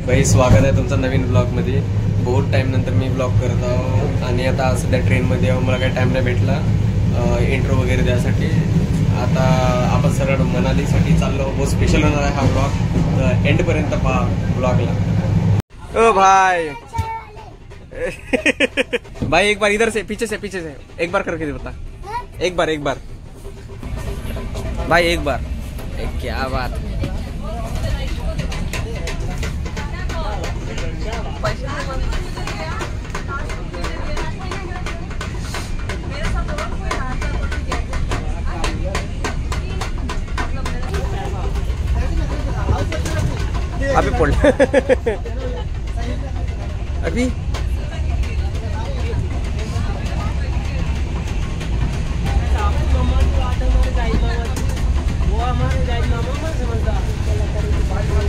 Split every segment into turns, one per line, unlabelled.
भाई स्वागत आहे तुमचं नवीन ब्लॉगमध्ये। बहुत टाइम नंतर मी ब्लॉग करत आहो आणि आता सध्या ट्रेनमध्ये आहो, मला काही टाइम नाही भेटला इंट्रो वगैरे द्यायसाठी। आता आपण सरळ मनालीसाठी चाललो। बहुत स्पेशल होणार आहे हा ब्लॉग, तर एंडपर्यंत पहा ब्लॉगला। ओ भाई भाई एक बार इधर से पीछे से एक बार करके बता। एक बार भाई एक बार क्या बात है। अभी पढ़ अभी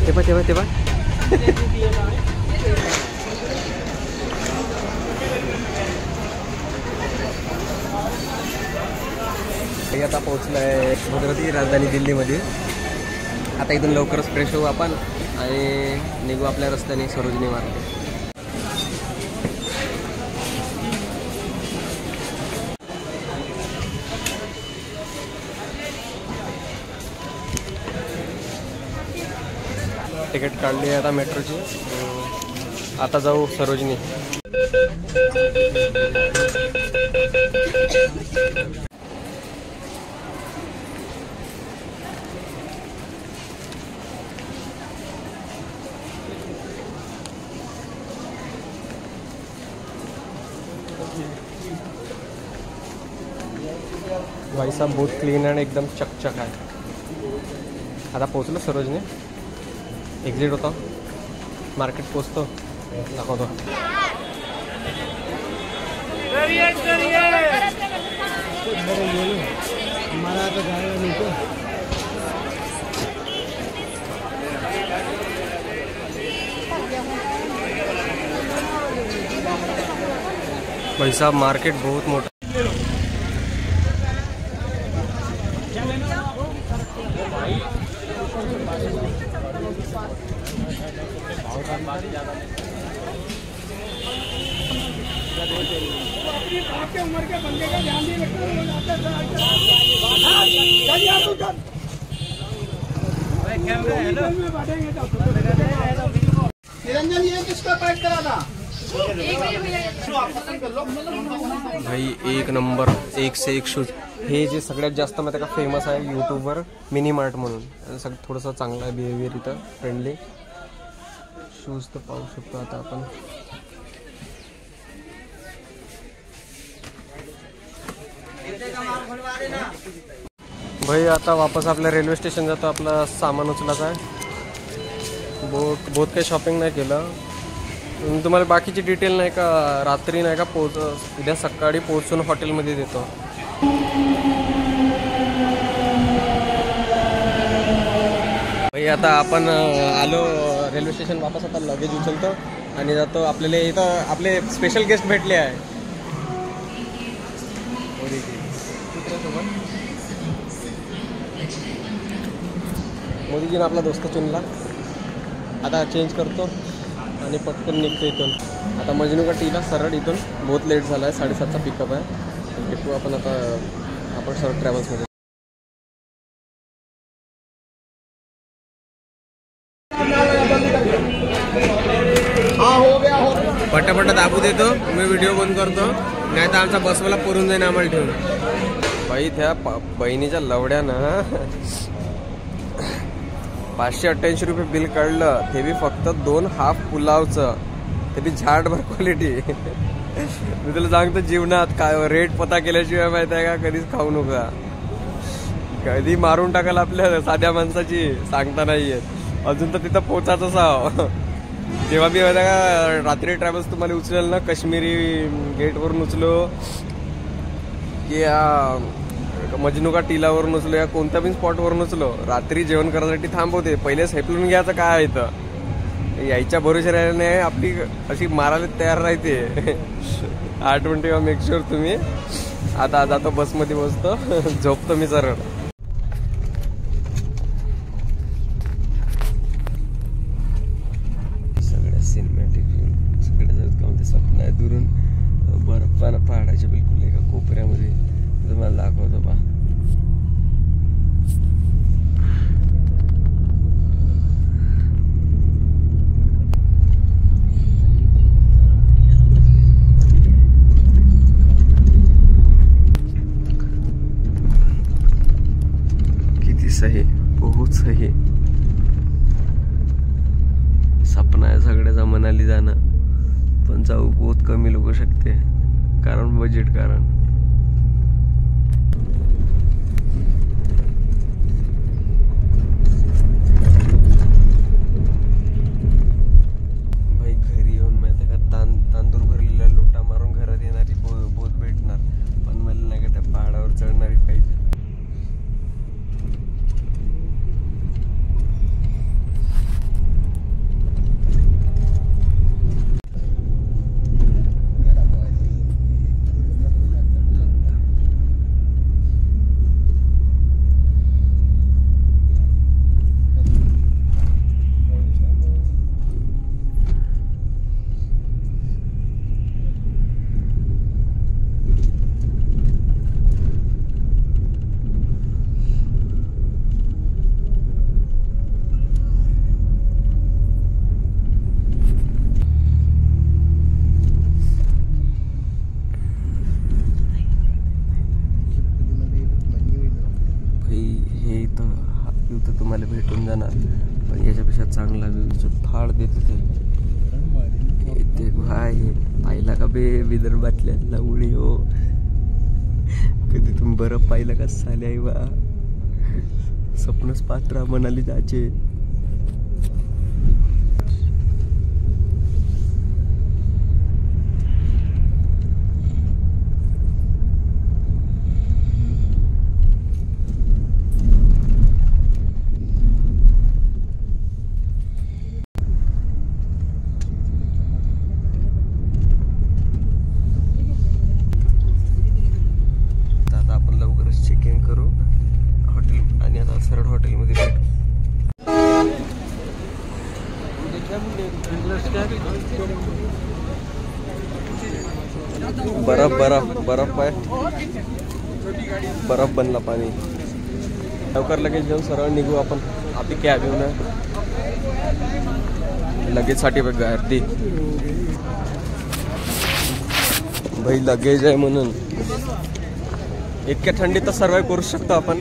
तेव्हा आता पोहोचलोय गुजराती राजधानी दिल्लीमध्ये। आता इथून लवकरच फ्रेश होऊ आपण आणि निघू आपल्या रस्त्याने सरोजिनी मार्ग। तिकीट काढली आता मेट्रोची, आता जाऊ सरोजिनी। भाई साहब बहुत क्लीन आणि एकदम चकचक आहे। आता पोहोचलो सरोजनी, एक्झिट होतो, मार्केट पोहोचतो, दाखवतो। भाई साहब मार्केट बहुत मोटा।
आपके उम्र के बंदे का ध्यान नहीं रखते। निरंजन ये किसका पैक करा था?
भाई एक नंबर, एक से एक शूज। हे जे सगळ्यात जास्त माहिती का फेमस आहे यूट्यूबवर, मिनी मार्ट म्हणून। सगळं थोडंसं चांगलं आहे बिहेवियर इथं, फ्रेंडली। शूज तर पाहू शकतो आता आपण। भाई आता वापस आपल्या रेल्वे स्टेशन जातो, आपला सामान उचलायचं आहे। बहुत काही शॉपिंग नाही केलं। तुम्हाला बाकीची डिटेल नाही का, रात्री नाही का उद्या सकाळी पोहोचून हॉटेलमध्ये देतो। भाई आता आपण आलो रेल्वे स्टेशन वापस। आता लगेज उचलतो आणि जातो। आपल्याला इथं आपले स्पेशल गेस्ट भेटले आहे मोदीजीने आपला दोस्त चुनला। आता चेंज करतो आणि पटकन निघतो इथून। आता मजनू का टीला सरळ इथून, बहुत लेट झाला आहे, 7:30चा पिकअप आहे। भेटू आपण आता आपण सरळ ट्रॅव्हल्समध्ये। पटापट दाबू देतो, मी व्हिडिओ बंद करतो, नाही तर आमचा बसवाला पुरून जाईन आम्हाला ठेवून। बाई त्या बहिणीच्या लवड्यानं 588 रुपये बिल काढलं, ते बी फक्त 2 हाफ पुलावचं, ते बी झाडभर क्वालिटी। मी तुला सांगतो जीवनात काय रेट पता केल्याशिवाय माहिती आहे का कधीच खाऊ नका, कधी मारून टाकाल आपल्या साध्या माणसाची सांगता नाही येत। अजून तर तिथं पोचायचंच आहो। जेव्हा मी माहिती का रात्री ट्रॅव्हल्स तुम्हाला उचलेल ना, काश्मीरी गेटवरून उचलो की मजनू का टीलावरून उचलो या कोणत्या पण स्पॉटवरून उचलो, रात्री जेवण करण्यासाठी थांबवते। पहिले सेपलून घ्यायचं काय आहे इथं, यायच्या भरोशा राहिल्याने आपली अशी मारायला तयार राहते। आठवण ठेवा, मेक शुअर तुम्ही। आता जातो बसमध्ये बसतो, झोपतो मी सरळ। सिनेमॅटिक व्ह्यू सगळ्यात काम ते स्वप्न आहे दुरून बर्फानं पहाडाच्या बिलकुल एका कोपऱ्यामध्ये तुम्हाला दाखवतो बा. किती सही, बहुत सही. सपना आहे सगळ्याचा मनाली जाणं, पण जाऊ बहुत कमी लोक शकते कारण बजेट कारण. भाई घरी येऊन माहिती का तांदूळ भरलेला लोटा मारून घरात येणारी बोध भेटणार, पण मला नाही का त्या पहाडावर चढणारी पाहिजे. तुम्हाला भेटून जाणार, पण याच्यापेक्षा चांगला व्ह्यू फाळ देते ते गुहा आहे. पाहिला का बे विदर्भातल्या लवळी हो, कधी तुम्ही बरं पाहिलं का साले आई बा. स्वप्नच पात्रा मनाली जायचे. चेकिंग करू हॉटेल आणि आता सरळ हॉटेलमध्ये भेटू. बर्फ बर्फ बर्फ आहे, बर्फ बनला पाणी. लवकर लगेच जाऊन सरळ निघू आपण. आपली कॅब येऊन लगेच साठी गर्दी भाई, लगेज आहे म्हणून इतक्या थंडीत तर सर्वाइव्ह करू शकतो आपण.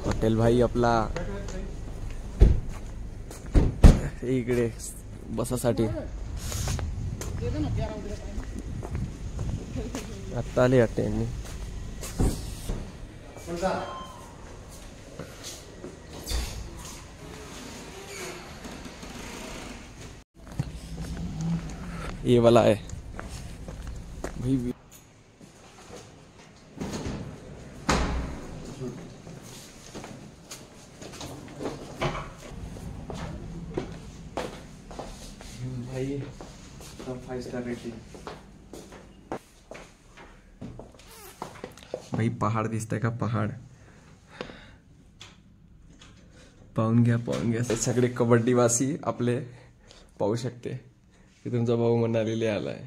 हॉटेल भाई आपला इकडे बसासाठी आता आले वाटते यांनी. ये वाला है भाई. भाई 5 स्टार रेटिंग. भाई पहाड दिसतंय का, पहाड पाहून घ्या. सगळे कबड्डीवासी आपले पाहू शकते की तुमचा भाऊ मनालीला आलाय.